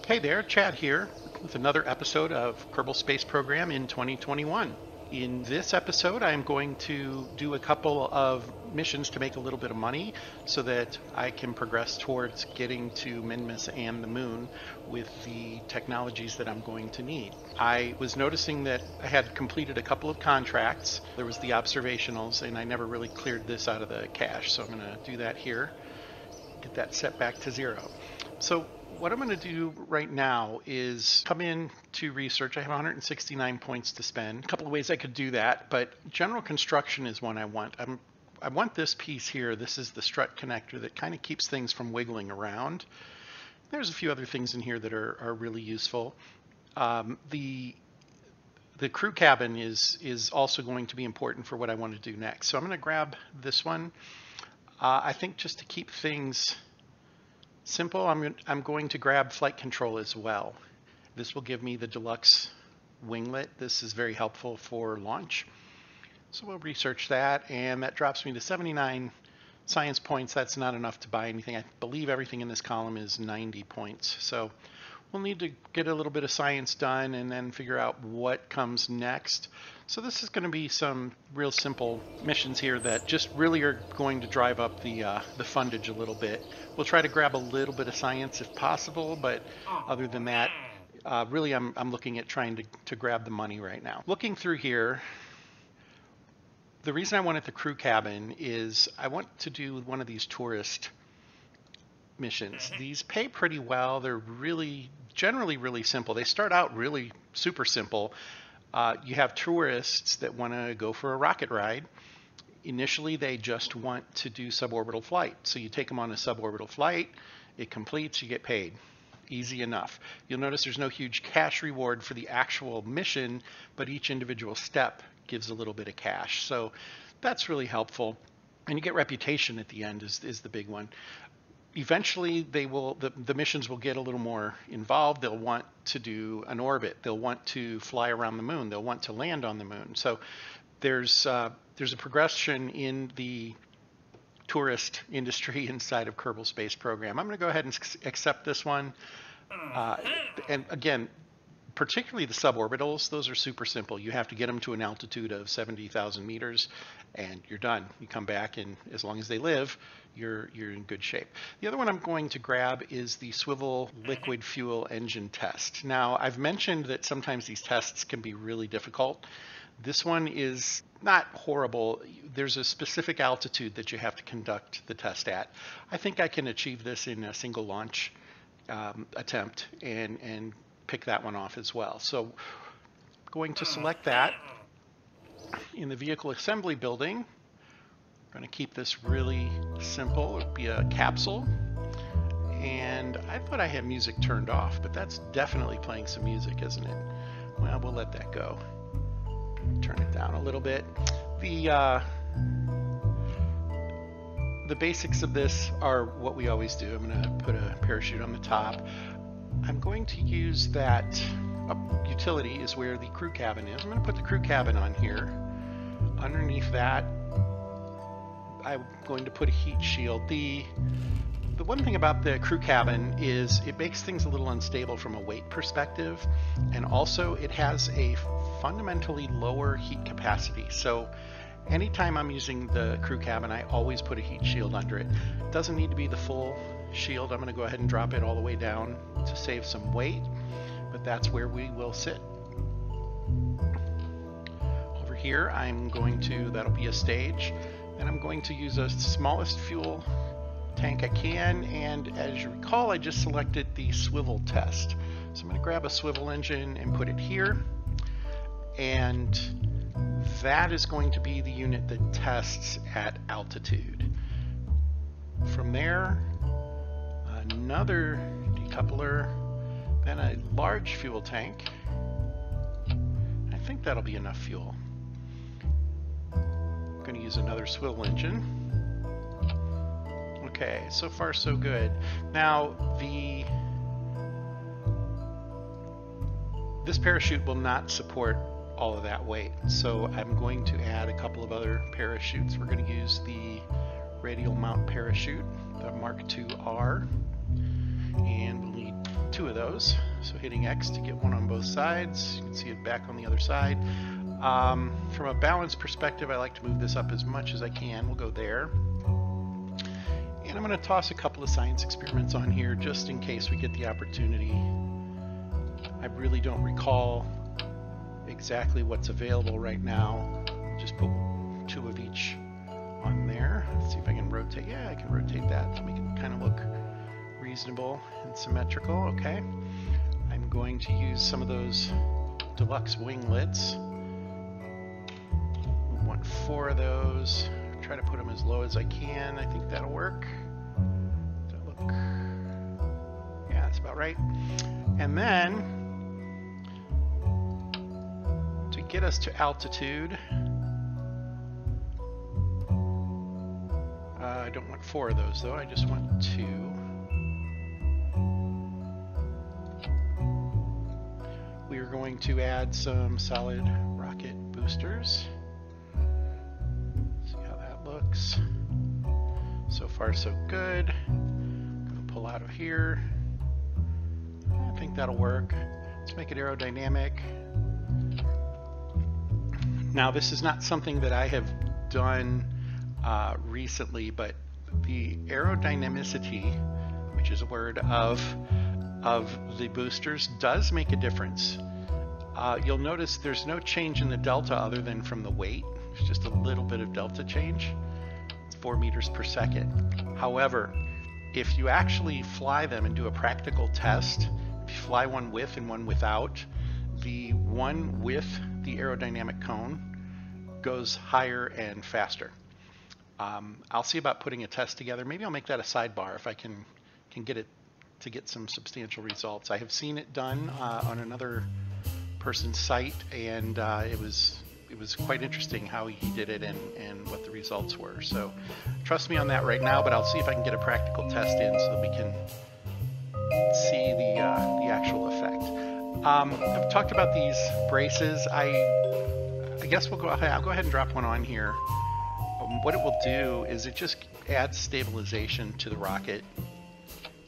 Hey there, Chad here with another episode of Kerbal Space Program in 2021. In this episode, I'm going to do a couple of missions to make a little bit of money so that I can progress towards getting to Minmus and the moon with the technologies that I'm going to need. I was noticing that I had completed a couple of contracts. There was the observationals, and I never really cleared this out of the cache, so I'm going to do that here, get that set back to 0. So what I'm going to do right now is come in to research. I have 169 points to spend. A couple of ways I could do that, but general construction is one I want. I want this piece here. This is the strut connector that kind of keeps things from wiggling around. There's a few other things in here that are really useful. The crew cabin is also going to be important for what I want to do next. So I'm going to grab this one. I think just to keep things simple, I'm going to grab flight control as well. This will give me the deluxe winglet. This is very helpful for launch. So we'll research that, and that drops me to 79 science points. That's not enough to buy anything. I believe everything in this column is 90 points. So we'll need to get a little bit of science done and then figure out what comes next. So this is going to be some real simple missions here that just really are going to drive up the fundage a little bit. We'll try to grab a little bit of science if possible, but other than that, really I'm looking at trying to grab the money right now. Looking through here, the reason I wanted the crew cabin is I want to do one of these tourist missions. These pay pretty well. They're generally really simple. They start out really super simple. You have tourists that want to go for a rocket ride. Initially, they just want to do suborbital flight. So you take them on a suborbital flight, it completes, you get paid. Easy enough. You'll notice there's no huge cash reward for the actual mission, but each individual step gives a little bit of cash. So that's really helpful. And you get reputation at the end is the big one. Eventually, the missions will get a little more involved. They'll want to do an orbit. They'll want to fly around the moon. They'll want to land on the moon. So there's a progression in the tourist industry inside of Kerbal Space Program. I'm going to go ahead and accept this one. And again, particularly the suborbitals, those are super simple. You have to get them to an altitude of 70,000 meters and you're done. You come back, and as long as they live, you're in good shape. The other one I'm going to grab is the swivel liquid fuel engine test. Now, I've mentioned that sometimes these tests can be really difficult. This one is not horrible. There's a specific altitude that you have to conduct the test at. I think I can achieve this in a single launch attempt and pick that one off as well. So I'm going to select that. In the vehicle assembly building, I'm going to keep this really simple. It'll be a capsule. And I thought I had music turned off, but that's definitely playing some music, isn't it? Well, we'll let that go. Turn it down a little bit. The basics of this are what we always do. I'm going to put a parachute on the top. I'm going to use that utility is where the crew cabin is. I'm going to put the crew cabin on here. Underneath that, I'm going to put a heat shield. The one thing about the crew cabin is it makes things a little unstable from a weight perspective, and also it has a fundamentally lower heat capacity. So anytime I'm using the crew cabin, I always put a heat shield under it. It doesn't need to be the full shield. I'm going to go ahead and drop it all the way down to save some weight, but that's where we will sit. Over here, that'll be a stage, and I'm going to use a smallest fuel tank I can, and as you recall, I just selected the swivel test. So I'm going to grab a swivel engine and put it here, and that is going to be the unit that tests at altitude. From there, another decoupler, then a large fuel tank. I think that'll be enough fuel. I'm going to use another swivel engine. Okay, so far so good. Now, this parachute will not support all of that weight, so I'm going to add a couple of other parachutes. We're going to use the radial mount parachute, the Mark II R, and we'll need 2 of those. So hitting X to get one on both sides. You can see it back on the other side. From a balance perspective, I like to move this up as much as I can. We'll go there. And I'm going to toss a couple of science experiments on here just in case we get the opportunity. I really don't recall exactly what's available right now. I'll just put 2 of each on there. Let's see if I can rotate. Yeah, I can rotate that to make it kind of look reasonable and symmetrical. Okay. I'm going to use some of those deluxe winglets. We want 4 of those. Try to put them as low as I can. I think that'll work. Yeah, that's about right. And then to get us to altitude, I don't want 4 of those though, I just want 2. We are going to add some solid rocket boosters. See how that looks. So far so good. I'm gonna pull out of here. I think that'll work. Let's make it aerodynamic. Now this is not something that I have done recently, but the aerodynamicity, which is a word of the boosters, does make a difference. You'll notice there's no change in the delta other than from the weight. There's just a little bit of delta change. It's 4 meters per second. However, if you actually fly them and do a practical test, if you fly one with and one without, the one with the aerodynamic cone goes higher and faster. I'll see about putting a test together. Maybe I'll make that a sidebar if I can get it to get some substantial results. I have seen it done on another person's site, and it was quite interesting how he did it and what the results were. So trust me on that right now, but I'll see if I can get a practical test in so that we can see the actual effect. I've talked about these braces. I guess I'll go ahead and drop one on here. What it will do is it just adds stabilization to the rocket.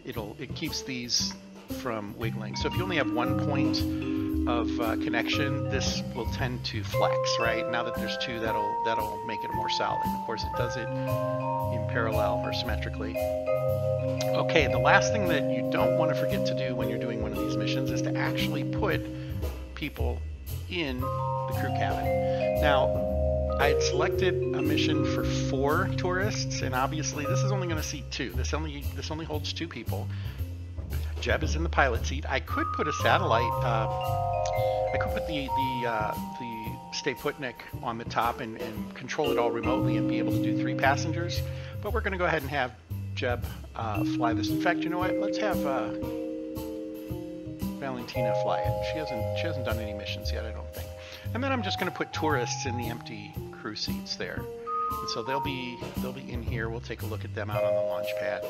It keeps these from wiggling. So if you only have one point of connection, this will tend to flex, right? Now that there's 2, that'll make it more solid. Of course, it does it in parallel or symmetrically. Okay, the last thing that you don't want to forget to do when you're doing one of these missions is to actually put people in the crew cabin. Now, I had selected a mission for 4 tourists, and obviously this is only going to seat 2. This only holds 2 people. Jeb is in the pilot seat. I could put a satellite. I could put the Stay Putnik on the top and control it all remotely and be able to do 3 passengers. But we're going to go ahead and have Jeb fly this. In fact, you know what? Let's have Valentina fly it. She hasn't done any missions yet, I don't think. And then I'm just going to put tourists in the empty crew seats there. And so they'll be in here. We'll take a look at them out on the launch pad.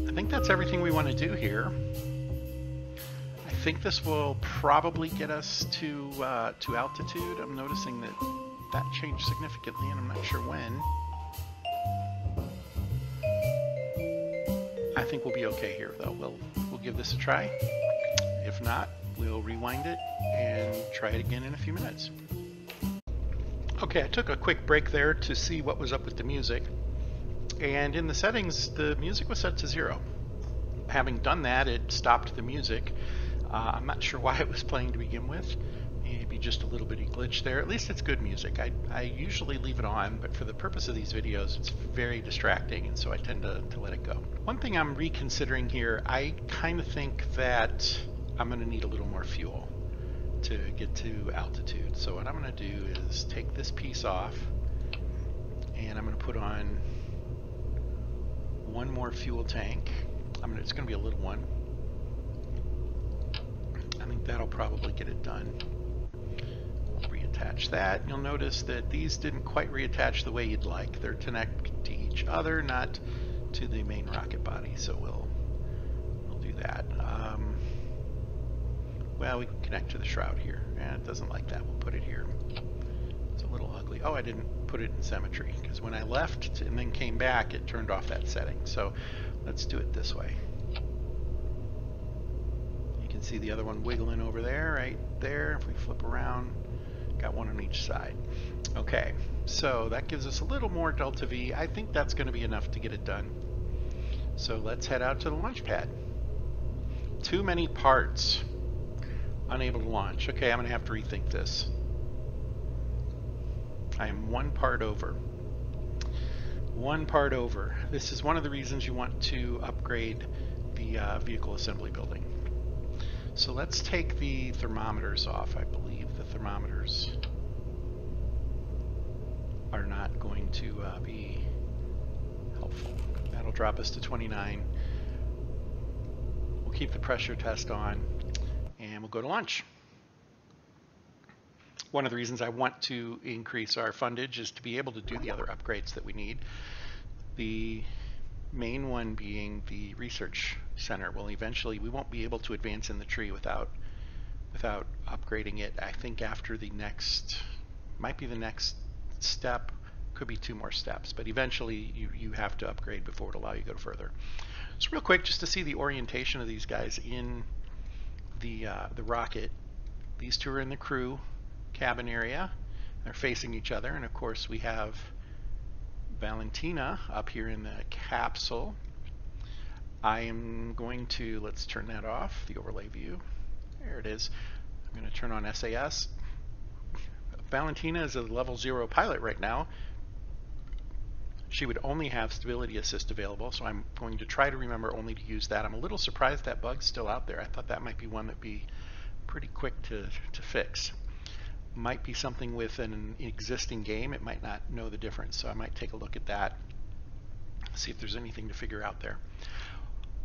I think that's everything we want to do here. I think this will probably get us to altitude. I'm noticing that changed significantly, and I'm not sure when. I think we'll be okay here, though. We'll give this a try. If not, we'll rewind it and try it again in a few minutes. Okay, I took a quick break there to see what was up with the music. And in the settings, the music was set to 0. Having done that, it stopped the music. I'm not sure why it was playing to begin with. Maybe just a little bitty glitch there. At least it's good music. I usually leave it on, but for the purpose of these videos, it's very distracting, and so I tend to let it go. One thing I'm reconsidering here, I kind of think that I'm going to need a little more fuel to get to altitude. So what I'm going to do is take this piece off, and I'm going to put on one more fuel tank. It's going to be a little one. I think that'll probably get it done. I'll reattach that. You'll notice that these didn't quite reattach the way you'd like. They're connected to each other, not to the main rocket body. So we'll do that. Well, we can connect to the shroud here. It doesn't like that. We'll put it here. It's a little ugly. Oh, I didn't put it in symmetry, because when I left and then came back, it turned off that setting. So let's do it this way. See the other one wiggling over there, right there. If we flip around, got one on each side. Okay, so that gives us a little more delta V. I think that's going to be enough to get it done. So let's head out to the launch pad. Too many parts. Unable to launch. Okay, I'm going to have to rethink this. I am one part over. One part over. This is one of the reasons you want to upgrade the vehicle assembly building. So let's take the thermometers off. I believe the thermometers are not going to be helpful. That'll drop us to 29. We'll keep the pressure test on and we'll go to launch. One of the reasons I want to increase our fundage is to be able to do the other upgrades that we need. The main one being the research center. Well, eventually we won't be able to advance in the tree without upgrading it. I think after the next, might be the next step, could be 2 more steps, but eventually you have to upgrade before it allow you to go further. So real quick, just to see the orientation of these guys in the rocket. These two are in the crew cabin area. They're facing each other, and of course we have Valentina up here in the capsule. I am going to, let's turn that off, the overlay view. There it is. I'm going to turn on SAS. Valentina is a level 0 pilot right now. She would only have stability assist available, so I'm going to try to remember only to use that. I'm a little surprised that bug's still out there. I thought that might be one that'd be pretty quick to fix. Might be something with an existing game. It might not know the difference, so I might take a look at that, see if there's anything to figure out there.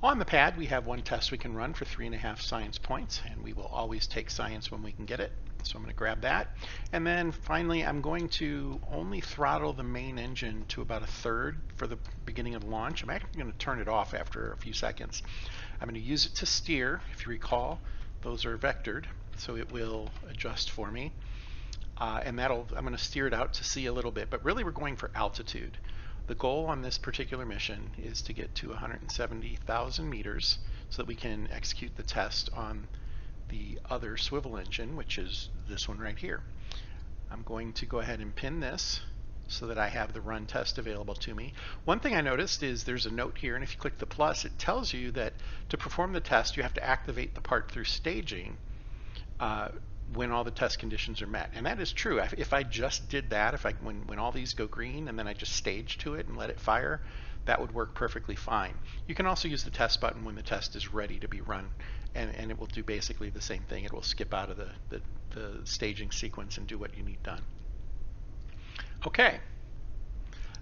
On the pad, we have one test we can run for 3.5 science points, and we will always take science when we can get it. So I'm going to grab that. And then finally, I'm going to only throttle the main engine to about 1/3 for the beginning of the launch. I'm actually going to turn it off after a few seconds. I'm going to use it to steer. If you recall, those are vectored, so it will adjust for me. And I'm going to steer it out to sea a little bit, but really we're going for altitude. The goal on this particular mission is to get to 170,000 meters so that we can execute the test on the other swivel engine, which is this one right here. I'm going to go ahead and pin this so that I have the run test available to me. One thing I noticed is there's a note here, and if you click the plus, it tells you that to perform the test, you have to activate the part through staging when all the test conditions are met. And that is true. If I just did that, when all these go green and then I just stage to it and let it fire, that would work perfectly fine. You can also use the test button when the test is ready to be run, and it will do basically the same thing. It will skip out of the staging sequence and do what you need done. Okay,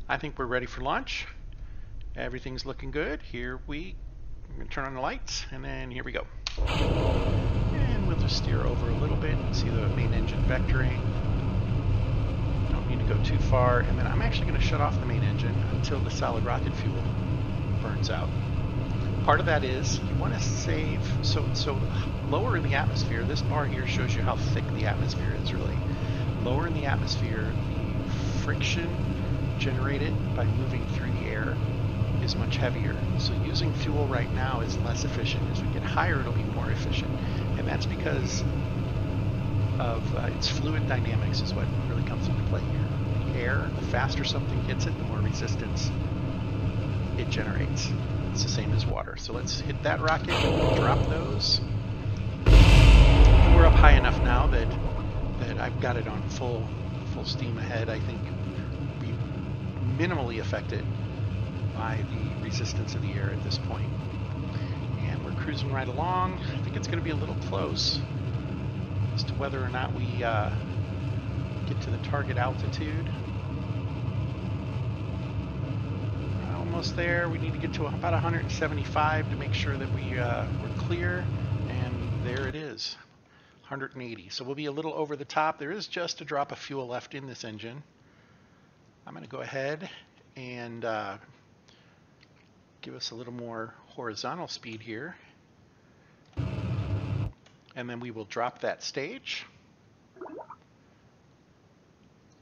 I think we're ready for launch. Everything's looking good. I'm going to turn on the lights, and then here we go. And we'll just steer over a little bit and see the main engine vectoring. Don't need to go too far, and then I'm actually going to shut off the main engine until the solid rocket fuel burns out. Part of that is you want to save, so lower in the atmosphere, this bar here shows you how thick the atmosphere is really. Lower in the atmosphere, the friction generated by moving through the air is much heavier. So using fuel right now is less efficient. As we get higher, it'll be more efficient. And that's because of its fluid dynamics is what really comes into play here. The air, the faster something hits it, the more resistance it generates. It's the same as water. So let's hit that rocket, drop those. And we're up high enough now that I've got it on full steam ahead. I think we'll be minimally affected by the resistance of the air at this point. And we're cruising right along. I think it's going to be a little close as to whether or not we get to the target altitude. Almost there. We need to get to about 175 to make sure that we're clear, and there it is, 180. So we'll be a little over the top. There is just a drop of fuel left in this engine. I'm going to go ahead and give us a little more horizontal speed here, and then we will drop that stage.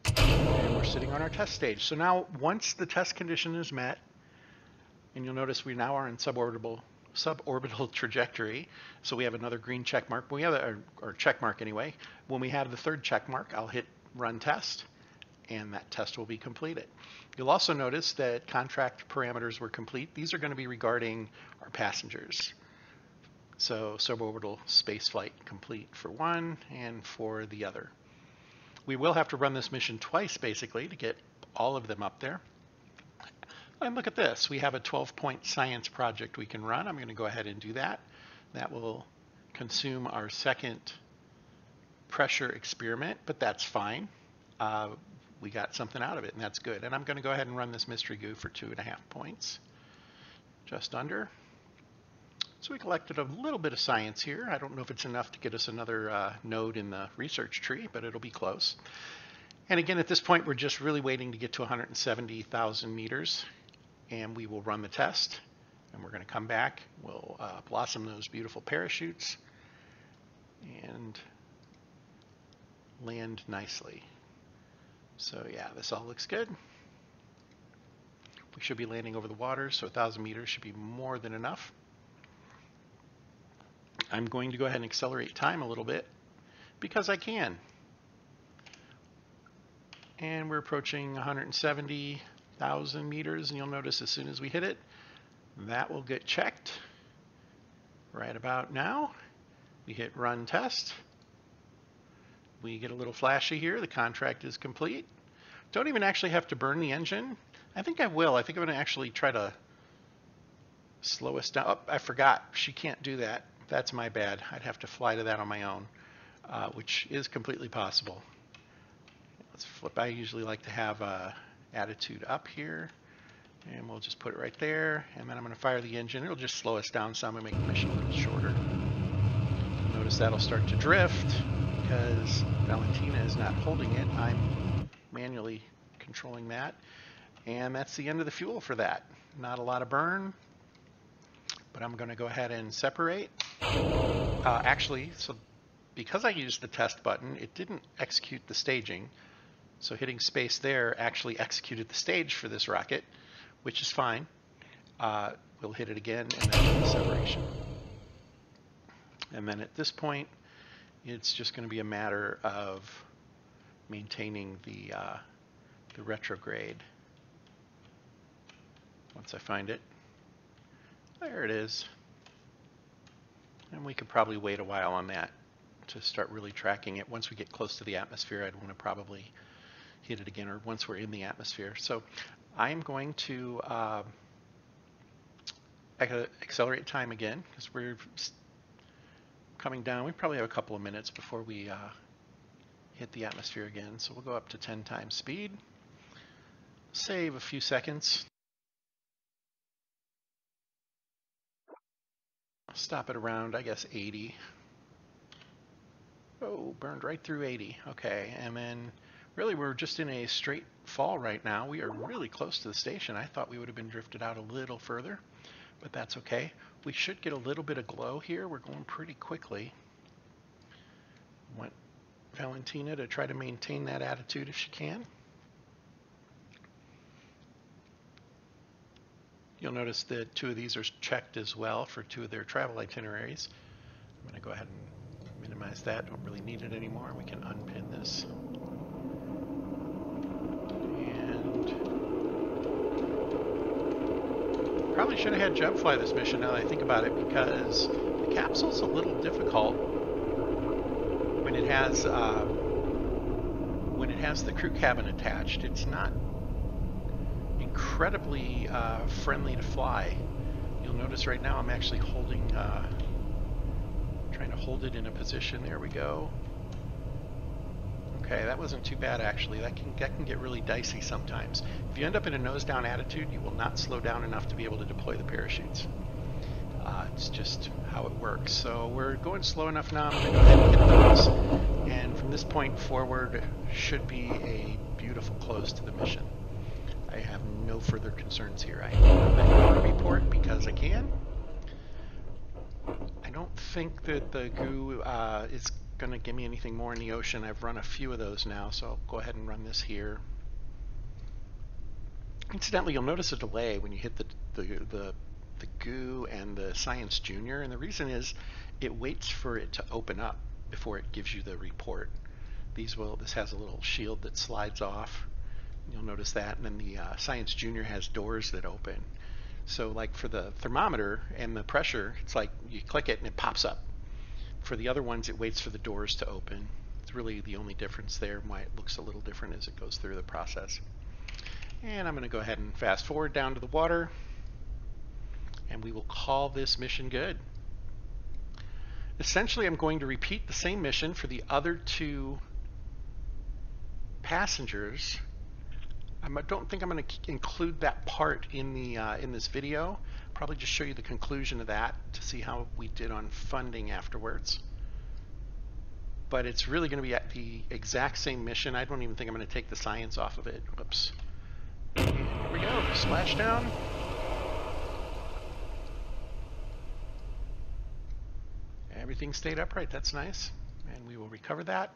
And we're sitting on our test stage. So now once the test condition is met, and you'll notice we now are in suborbital suborbital trajectory. So we have another green check mark. We have or check mark anyway. When we have the third check mark, I'll hit run test, and that test will be completed. You'll also notice that contract parameters were complete. These are going to be regarding our passengers. So suborbital spaceflight complete for one and for the other. We will have to run this mission twice basically to get all of them up there. And look at this, we have a 12-point science project we can run. I'm going to go ahead and do that. That will consume our second pressure experiment, but that's fine. We got something out of it, and that's good. And I'm going to go ahead and run this mystery goo for 2.5 points, just under. So we collected a little bit of science here. I don't know if it's enough to get us another node in the research tree, but it'll be close. And again, at this point, we're just really waiting to get to 170,000 meters, and we will run the test. And we're going to come back. We'll blossom those beautiful parachutes and land nicely. So yeah, this all looks good. We should be landing over the water, so 1,000 meters should be more than enough. I'm going to go ahead and accelerate time a little bit because I can. And we're approaching 170,000 meters, and you'll notice as soon as we hit it, that will get checked. Right about now, we hit run test. We get a little flashy here. The contract is complete. Don't even actually have to burn the engine. I think I will. I think I'm going to actually try to slow us down. Oh, I forgot. She can't do that. That's my bad. I'd have to fly to that on my own, which is completely possible. Let's flip. I usually like to have attitude up here, and we'll just put it right there, and then I'm going to fire the engine. It'll just slow us down some and make the mission a little shorter. Notice that'll start to drift because Valentina is not holding it. I'm manually controlling that, and that's the end of the fuel for that. Not a lot of burn, but I'm going to go ahead and separate. Actually, so because I used the test button, it didn't execute the staging. So hitting space there actually executed the stage for this rocket, which is fine. We'll hit it again and then separation. And then at this point, it's just going to be a matter of maintaining the retrograde. Once I find it. There it is. And we could probably wait a while on that to start really tracking it. Once we get close to the atmosphere, I'd want to probably hit it again, or once we're in the atmosphere. So I'm going to accelerate time again because we're coming down. We probably have a couple of minutes before we hit the atmosphere again. So we'll go up to 10 times speed, save a few seconds. Stop it around, I guess, 80. Oh, burned right through 80. Okay, and then really we're just in a straight fall right now. We are really close to the station. I thought we would have been drifted out a little further, but that's okay. We should get a little bit of glow here. We're going pretty quickly. Want Valentina to try to maintain that attitude if she can. You'll notice that 2 of these are checked as well for 2 of their travel itineraries. I'm going to go ahead and minimize that. Don't really need it anymore. We can unpin this. And probably should have had Jeb fly this mission now that I think about it, because the capsule's a little difficult when it has the crew cabin attached. It's not incredibly friendly to fly. You'll notice right now I'm actually holding, trying to hold it in a position. There we go. Okay, that wasn't too bad actually. That can get really dicey sometimes. If you end up in a nose down attitude, you will not slow down enough to be able to deploy the parachutes. It's just how it works. So we're going slow enough now. I'm going to go ahead and hit those. And from this point forward should be a beautiful close to the mission. I have no further concerns here. I want to report because I can. I don't think that the goo is going to give me anything more in the ocean. I've run a few of those now, so I'll go ahead and run this here. Incidentally, you'll notice a delay when you hit the the goo and the Science Junior, and the reason is it waits for it to open up before it gives you the report. This has a little shield that slides off. You'll notice that, and then the Science Junior has doors that open. So like for the thermometer and the pressure, it's like you click it and it pops up. For the other ones, it waits for the doors to open. It's really the only difference there, why it looks a little different as it goes through the process. And I'm going to go ahead and fast forward down to the water, and we will call this mission good. Essentially, I'm going to repeat the same mission for the other two passengers. I don't think I'm going to include that part in the in this video. Probably just show you the conclusion of that to see how we did on funding afterwards. But it's really going to be at the exact same mission. I don't even think I'm going to take the science off of it. Whoops. And here we go. Splashdown. Everything stayed upright. That's nice. And we will recover that.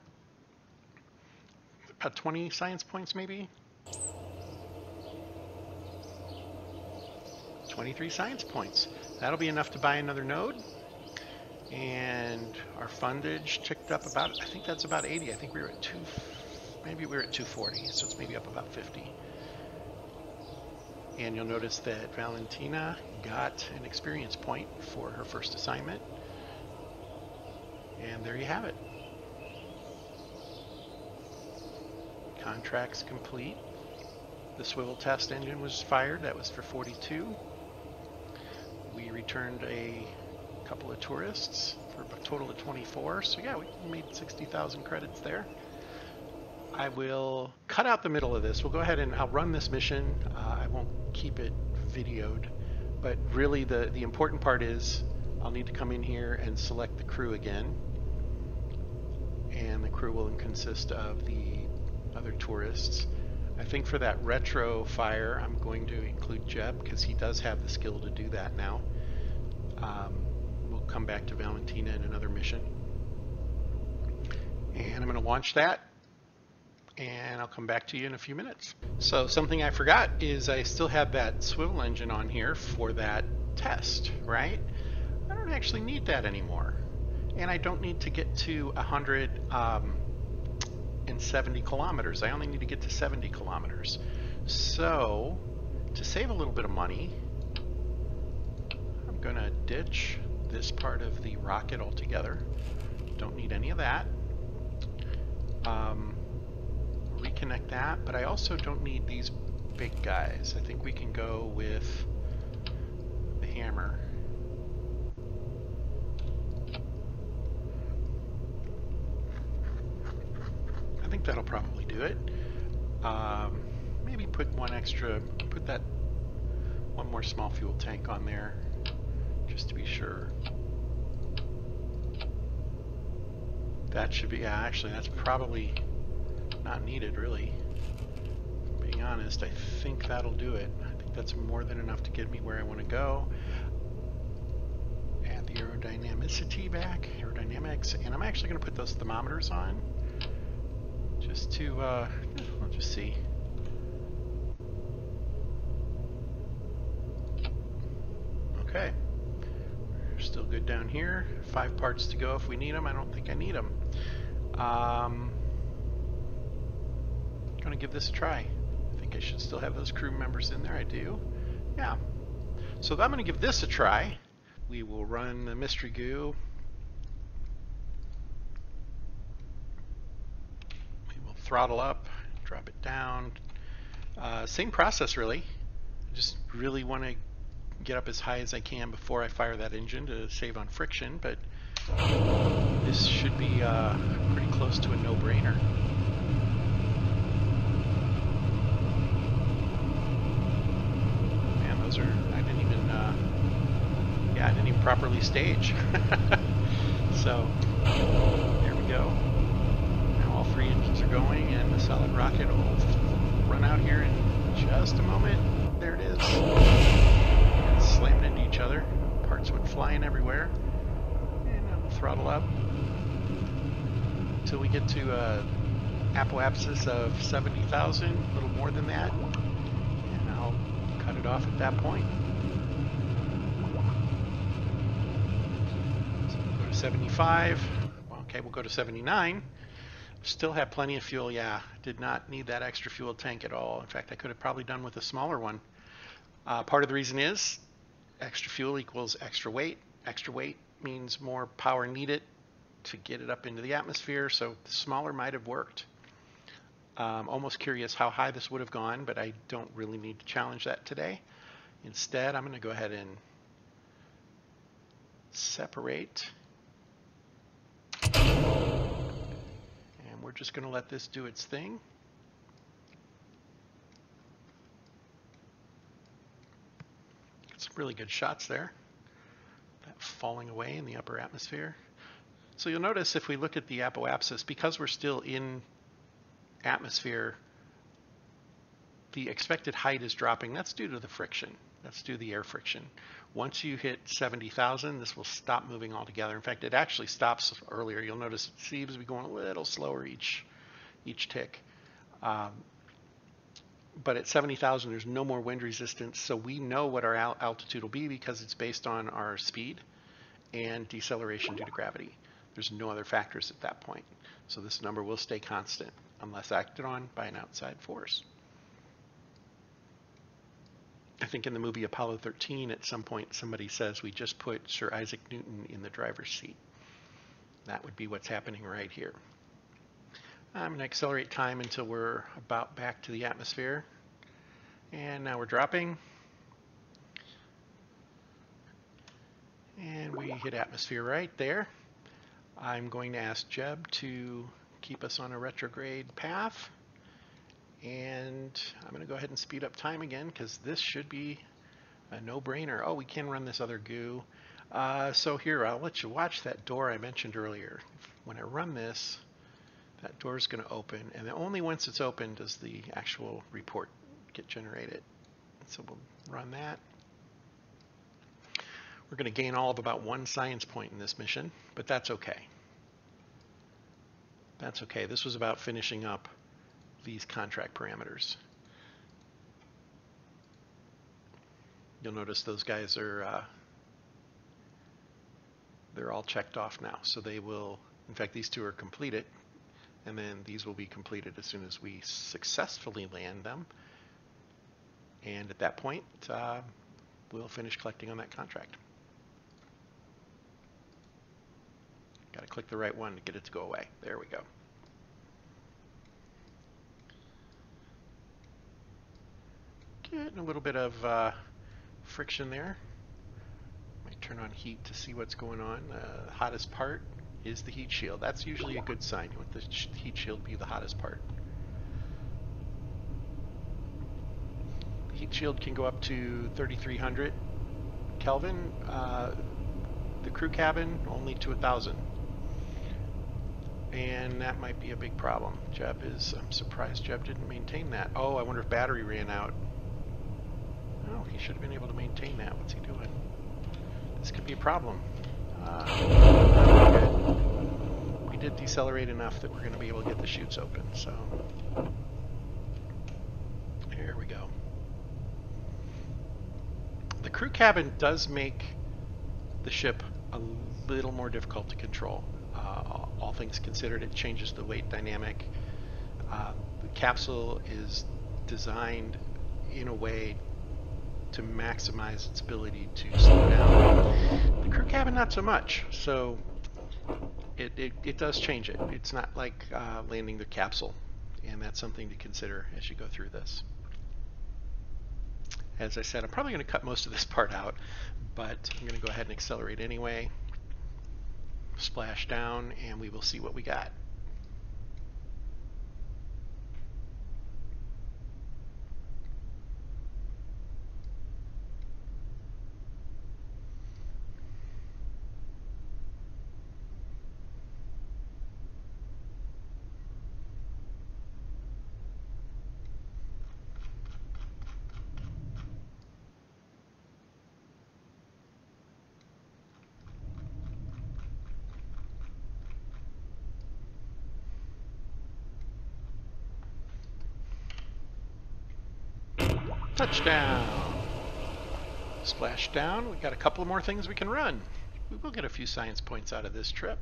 About 20 science points maybe. 23 science points. That'll be enough to buy another node. And our fundage ticked up about, I think that's about 80. I think we were at maybe we were at 240, so it's maybe up about 50. And you'll notice that Valentina got an experience point for her first assignment. And there you have it. Contracts complete. The swivel test engine was fired. That was for 42. We returned a couple of tourists for a total of 24. So yeah, we made 60,000 credits there. I will cut out the middle of this. We'll go ahead and I'll run this mission. I won't keep it videoed, but really the important part is I'll need to come in here and select the crew again. And the crew will consist of the other tourists. I think for that retro fire, I'm going to include Jeb because he does have the skill to do that now. We'll come back to Valentina in another mission. And I'm going to launch that, and I'll come back to you in a few minutes. So something I forgot is I still have that swivel engine on here for that test, right? I don't actually need that anymore. And I don't need to get to 170 kilometers. I only need to get to 70 kilometers. So to save a little bit of money, I'm going to ditch this part of the rocket altogether. Don't need any of that. Reconnect that, but I also don't need these big guys. I think we can go with the hammer. I think that'll probably do it. Maybe put one more small fuel tank on there, just to be sure. That should be, yeah, actually that's probably not needed really. Being honest, I think that'll do it. I think that's more than enough to get me where I want to go. Add the aerodynamicity back, aerodynamics, and I'm actually going to put those thermometers on. Just to, we'll just see. Okay, we're still good down here. 5 parts to go if we need them. I don't think I need them. Gonna give this a try. I think I should still have those crew members in there. I do. Yeah. So I'm gonna give this a try. We will run the mystery goo. Throttle up, drop it down. Same process really. I just really want to get up as high as I can before I fire that engine to save on friction, but this should be pretty close to a no-brainer. Man, those are, I didn't even properly stage. So there we go. All 3 engines are going, and the solid rocket will run out here in just a moment. There it is. And slammed into each other. Parts went flying everywhere. And I'll throttle up until we get to apoapsis of 70,000, a little more than that. And I'll cut it off at that point. 75. Okay, we'll go to 79. Still have plenty of fuel. Yeah, did not need that extra fuel tank at all. In fact, I could have probably done with a smaller one. Part of the reason is extra fuel equals extra weight. Extra weight means more power needed to get it up into the atmosphere, so the smaller might have worked. Almost curious how high this would have gone, but I don't really need to challenge that today. Instead, I'm going to go ahead and separate. And we're just going to let this do its thing. Get some really good shots there. That falling away in the upper atmosphere. So you'll notice if we look at the apoapsis, because we're still in atmosphere, the expected height is dropping. That's due to the friction. That's due to the air friction. Once you hit 70,000, this will stop moving altogether. In fact, it actually stops earlier. You'll notice it seems to be going a little slower each tick. But at 70,000, there's no more wind resistance, so we know what our altitude will be because it's based on our speed and deceleration due to gravity. There's no other factors at that point. So this number will stay constant unless acted on by an outside force. I think in the movie Apollo 13, at some point, somebody says we just put Sir Isaac Newton in the driver's seat. That would be what's happening right here. I'm going to accelerate time until we're about back to the atmosphere. And now we're dropping. And we hit atmosphere right there. I'm going to ask Jeb to keep us on a retrograde path. And I'm going to go ahead and speed up time again because this should be a no-brainer. Oh, we can run this other goo. So here, I'll let you watch that door I mentioned earlier. When I run this, that door is going to open, and only once it's open does the actual report get generated. So we'll run that. We're going to gain all of about 1 science point in this mission, but that's okay. That's okay. This was about finishing up these contract parameters. You'll notice those guys are they're all checked off now, so they will, in fact, these two are completed, and then these will be completed as soon as we successfully land them, and at that point we'll finish collecting on that contract. Got to click the right one to get it to go away. There we go. Getting a little bit of friction there. Might turn on heat to see what's going on. The hottest part is the heat shield. That's usually a good sign. You want the heat shield to be the hottest part. The heat shield can go up to 3,300 Kelvin. The crew cabin only to 1,000. And that might be a big problem. I'm surprised Jeb didn't maintain that. Oh, I wonder if battery ran out. Oh, he should have been able to maintain that. What's he doing? This could be a problem. We did decelerate enough that we're going to be able to get the chutes open. So here we go. The crew cabin does make the ship a little more difficult to control. All things considered, it changes the weight dynamic. The capsule is designed in a way to maximize its ability to slow down. The crew cabin, not so much. So it does change it. It's not like landing the capsule, and that's something to consider as you go through this. As I said, I'm probably going to cut most of this part out, but I'm going to go ahead and accelerate anyway. Splash down, and we will see what we got. Touchdown! Splash down. We got a couple more things we can run. we will get a few science points out of this trip.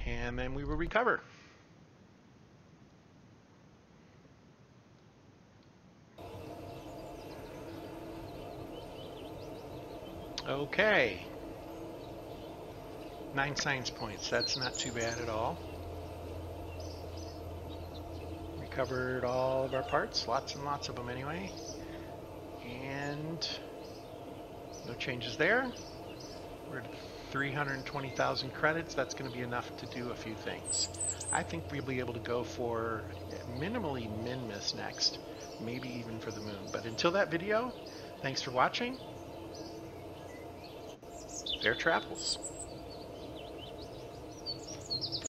And then we will recover. Okay. 9 science points. That's not too bad at all. Recovered all of our parts, lots and lots of them anyway. And no changes there. We're at 320,000 credits. That's going to be enough to do a few things. I think we'll be able to go for minimally Minmus next, maybe even for the moon. But until that video, thanks for watching. Fair travels.